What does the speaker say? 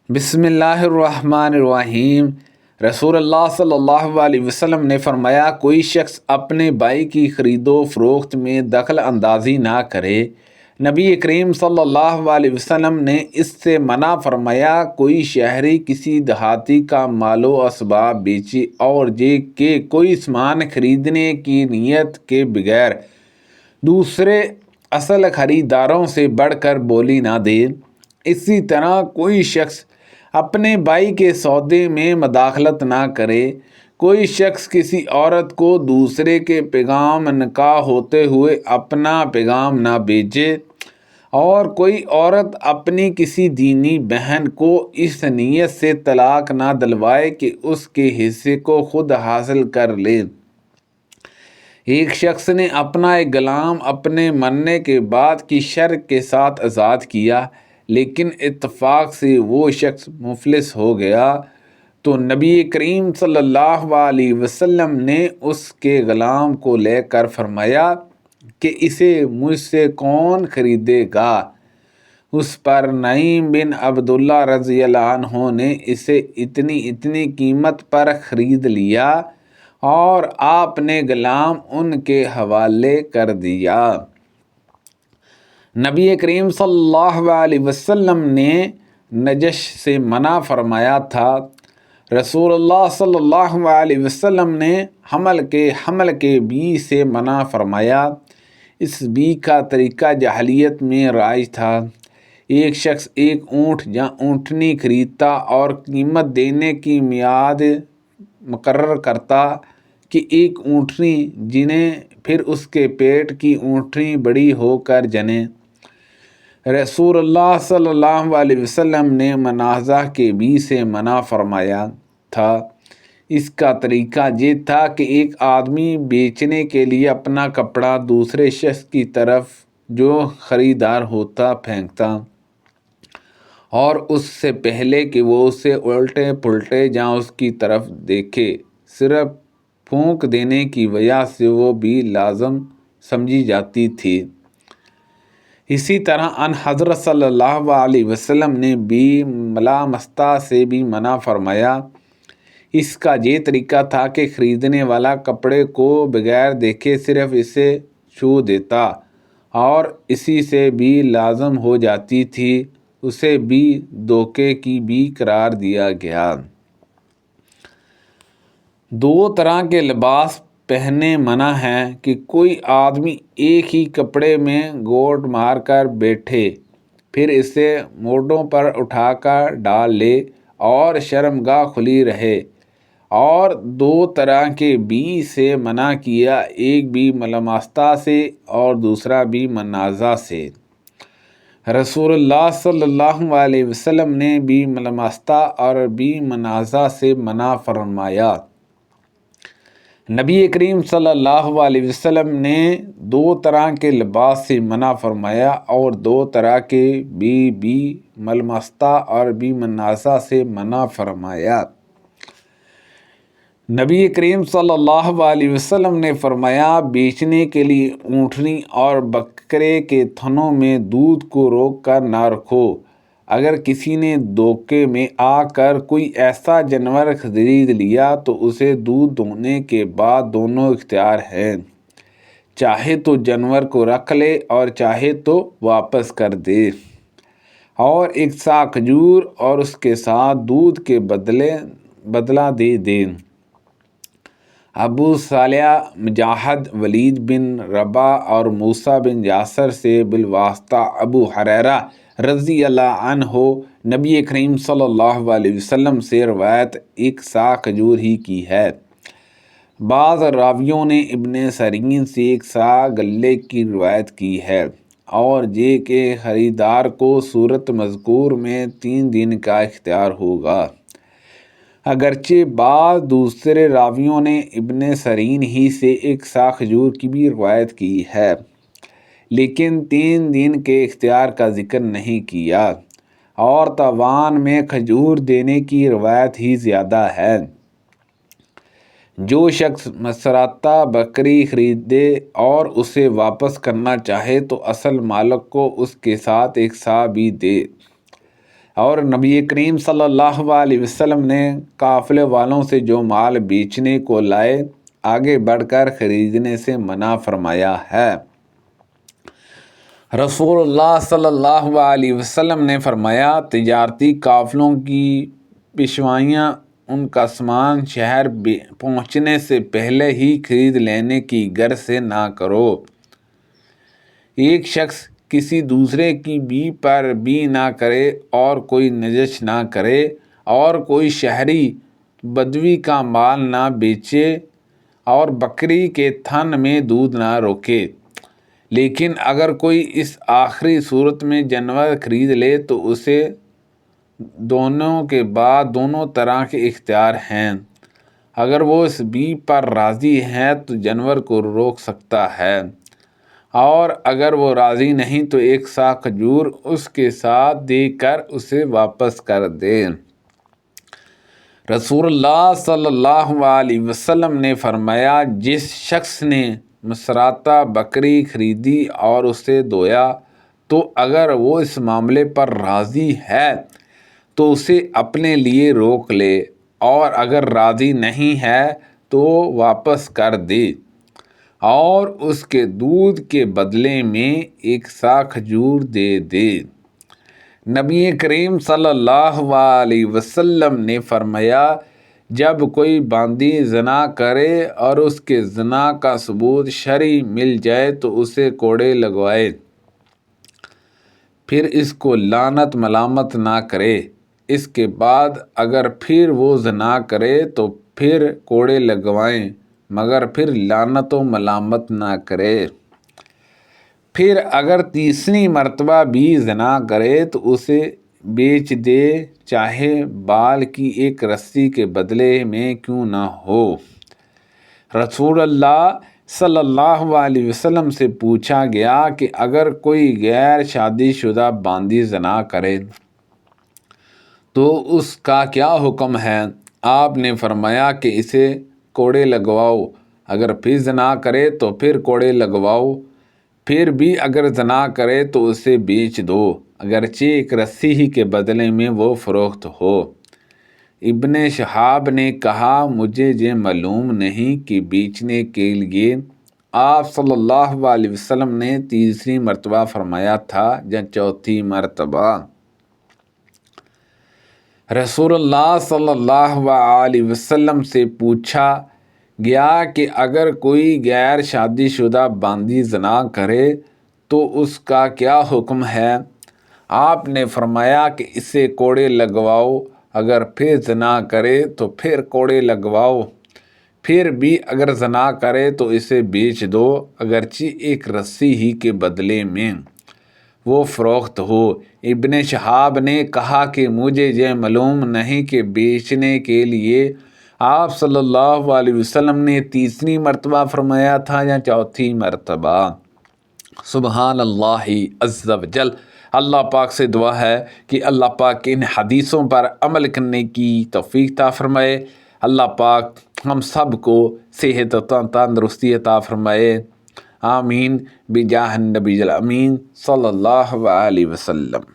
بسم اللہ الرحمن الرحیم۔ رسول اللہ صلی اللہ علیہ وسلم نے فرمایا، کوئی شخص اپنے بھائی کی خرید و فروخت میں دخل اندازی نہ کرے۔ نبی کریم صلی اللہ علیہ وسلم نے اس سے منع فرمایا، کوئی شہری کسی دیہاتی کا مال و اسباب بیچے اور یہ کہ کوئی سامان خریدنے کی نیت کے بغیر دوسرے اصل خریداروں سے بڑھ کر بولی نہ دے۔ اسی طرح کوئی شخص اپنے بھائی کے سودے میں مداخلت نہ کرے۔ کوئی شخص کسی عورت کو دوسرے کے پیغام نکاح ہوتے ہوئے اپنا پیغام نہ بھیجے، اور کوئی عورت اپنی کسی دینی بہن کو اس نیت سے طلاق نہ دلوائے کہ اس کے حصے کو خود حاصل کر لے۔ ایک شخص نے اپنا ایک غلام اپنے مرنے کے بعد کی شرط کے ساتھ آزاد کیا، لیکن اتفاق سے وہ شخص مفلس ہو گیا، تو نبی کریم صلی اللہ علیہ وسلم نے اس کے غلام کو لے کر فرمایا کہ اسے مجھ سے کون خریدے گا؟ اس پر نعیم بن عبداللہ رضی اللہ عنہ نے اسے اتنی قیمت پر خرید لیا اور آپ نے غلام ان کے حوالے کر دیا۔ نبی کریم صلی اللہ علیہ وسلم نے نجش سے منع فرمایا تھا۔ رسول اللہ صلی اللہ علیہ وسلم نے حمل کے بی سے منع فرمایا۔ اس بی کا طریقہ جاہلیت میں رائج تھا۔ ایک شخص ایک اونٹ یا اونٹنی خریدتا اور قیمت دینے کی میعاد مقرر کرتا کہ ایک اونٹنی جنے، پھر اس کے پیٹ کی اونٹنی بڑی ہو کر جنے۔ رسول اللہ صلی اللہ علیہ وسلم نے منازع کے بی سے منع فرمایا تھا۔ اس کا طریقہ یہ تھا کہ ایک آدمی بیچنے کے لیے اپنا کپڑا دوسرے شخص کی طرف جو خریدار ہوتا پھینکتا، اور اس سے پہلے کہ وہ اسے الٹے پلٹے یا اس کی طرف دیکھے، صرف پھونک دینے کی وجہ سے وہ بھی لازم سمجھی جاتی تھی۔ اسی طرح ان حضرت صلی اللہ علیہ وسلم نے بھی ملامستہ سے بھی منع فرمایا۔ اس کا یہ طریقہ تھا کہ خریدنے والا کپڑے کو بغیر دیکھے صرف اسے چھو دیتا اور اسی سے بھی لازم ہو جاتی تھی، اسے بھی دھوکے کی بھی قرار دیا گیا۔ دو طرح کے لباس پہننے منع ہے کہ کوئی آدمی ایک ہی کپڑے میں گوٹ مار کر بیٹھے، پھر اسے موڈوں پر اٹھا کر ڈال لے اور شرمگاہ کھلی رہے، اور دو طرح کے بی سے منع کیا، ایک بھی ملامستہ سے اور دوسرا بھی منازع سے۔ رسول اللہ صلی اللہ علیہ وسلم نے بھی ملامستہ اور بھی منازع سے منع فرمایا۔ نبی کریم صلی اللہ علیہ وسلم نے دو طرح کے لباس سے منع فرمایا اور دو طرح کے بھی ملامستہ اور بھی منازع سے منع فرمایا۔ نبی کریم صلی اللہ علیہ وسلم نے فرمایا، بیچنے کے لیے اونٹنی اور بکرے کے تھنوں میں دودھ کو روک کر نہ رکھو۔ اگر کسی نے دھوکے میں آ کر کوئی ایسا جانور خرید لیا تو اسے دودھ دہنے کے بعد دونوں اختیار ہیں، چاہے تو جانور کو رکھ لے اور چاہے تو واپس کر دے، اور ایک سا کھجور اور اس کے ساتھ دودھ کے بدلہ دے دے۔ ابو صالح مجاہد ولید بن رباح اور موسیٰ بن یاسر سے بالواسطہ ابو ہریرہ رضی اللہ عنہ نبی کریم صلی اللہ علیہ وسلم سے روایت ایک سا کھجور ہی کی ہے۔ بعض راویوں نے ابن سیرین سے ایک سا غلے کی روایت کی ہے، اور یہ کہ خریدار کو صورت مذکور میں 3 دن کا اختیار ہوگا۔ اگرچہ بعض دوسرے راویوں نے ابن سیرین ہی سے ایک سا کھجور کی بھی روایت کی ہے، لیکن 3 دن کے اختیار کا ذکر نہیں کیا، اور تاوان میں کھجور دینے کی روایت ہی زیادہ ہے۔ جو شخص مسراتہ بکری خریدے اور اسے واپس کرنا چاہے تو اصل مالک کو اس کے ساتھ ایک سا بھی دے۔ اور نبی کریم صلی اللہ علیہ وسلم نے قافلے والوں سے جو مال بیچنے کو لائے آگے بڑھ کر خریدنے سے منع فرمایا ہے۔ رسول اللہ صلی اللہ علیہ وسلم نے فرمایا، تجارتی قافلوں کی پیشوائیاں ان کا سامان شہر پہنچنے سے پہلے ہی خرید لینے کی غرض سے نہ کرو۔ ایک شخص کسی دوسرے کی بی پر بی نہ کرے اور کوئی نجش نہ کرے اور کوئی شہری بدوی کا مال نہ بیچے اور بکری کے تھن میں دودھ نہ روکے۔ لیکن اگر کوئی اس آخری صورت میں جانور خرید لے تو اسے دونوں کے بعد دونوں طرح کے اختیار ہیں۔ اگر وہ اس بی پر راضی ہے تو جانور کو روک سکتا ہے، اور اگر وہ راضی نہیں تو ایک سا کھجور اس کے ساتھ دے کر اسے واپس کر دے۔ رسول اللہ صلی اللہ علیہ وسلم نے فرمایا، جس شخص نے مسراتہ بکری خریدی اور اسے دھویا تو اگر وہ اس معاملے پر راضی ہے تو اسے اپنے لیے روک لے، اور اگر راضی نہیں ہے تو واپس کر دے اور اس کے دودھ کے بدلے میں ایک سا کھجور دے دے۔ نبی کریم صلی اللہ علیہ وسلم نے فرمایا، جب کوئی باندی زنا کرے اور اس کے زنا کا ثبوت شرعی مل جائے تو اسے کوڑے لگوائے، پھر اس کو لعنت ملامت نہ کرے۔ اس کے بعد اگر پھر وہ زنا کرے تو پھر کوڑے لگوائیں، مگر پھر لعنت و ملامت نہ کرے۔ پھر اگر تیسری مرتبہ بھی زنا کرے تو اسے بیچ دے، چاہے بال کی ایک رسی کے بدلے میں کیوں نہ ہو۔ رسول اللہ صلی اللہ علیہ وسلم سے پوچھا گیا کہ اگر کوئی غیر شادی شدہ باندی زنا کرے تو اس کا کیا حکم ہے؟ آپ نے فرمایا کہ اسے کوڑے لگواؤ، اگر پھر زنا کرے تو پھر کوڑے لگواؤ، پھر بھی اگر زنا کرے تو اسے بیچ دو، اگرچہ ایک رسی ہی کے بدلے میں وہ فروخت ہو۔ ابن شہاب نے کہا، مجھے یہ معلوم نہیں کہ بیچنے کے لیے آپ صلی اللہ علیہ وسلم نے تیسری مرتبہ فرمایا تھا یا چوتھی مرتبہ۔ رسول اللہ صلی اللہ علیہ وسلم سے پوچھا گیا کہ اگر کوئی غیر شادی شدہ باندی زنا کرے تو اس کا کیا حکم ہے؟ آپ نے فرمایا کہ اسے کوڑے لگواؤ، اگر پھر زنا کرے تو پھر کوڑے لگواؤ، پھر بھی اگر زنا کرے تو اسے بیچ دو، اگرچہ ایک رسی ہی کے بدلے میں وہ فروخت ہو۔ ابن شہاب نے کہا کہ مجھے یہ معلوم نہیں کہ بیچنے کے لیے آپ صلی اللہ علیہ وسلم نے تیسری مرتبہ فرمایا تھا یا چوتھی مرتبہ۔ سبحان اللہ عز و جل۔ اللہ پاک سے دعا ہے کہ اللہ پاک ان حدیثوں پر عمل کرنے کی توفیق عطا فرمائے۔ اللہ پاک ہم سب کو صحت و تندرستی عطا فرمائے، آمین، بجاہ النبی الامین صلی اللہ علیہ وسلم۔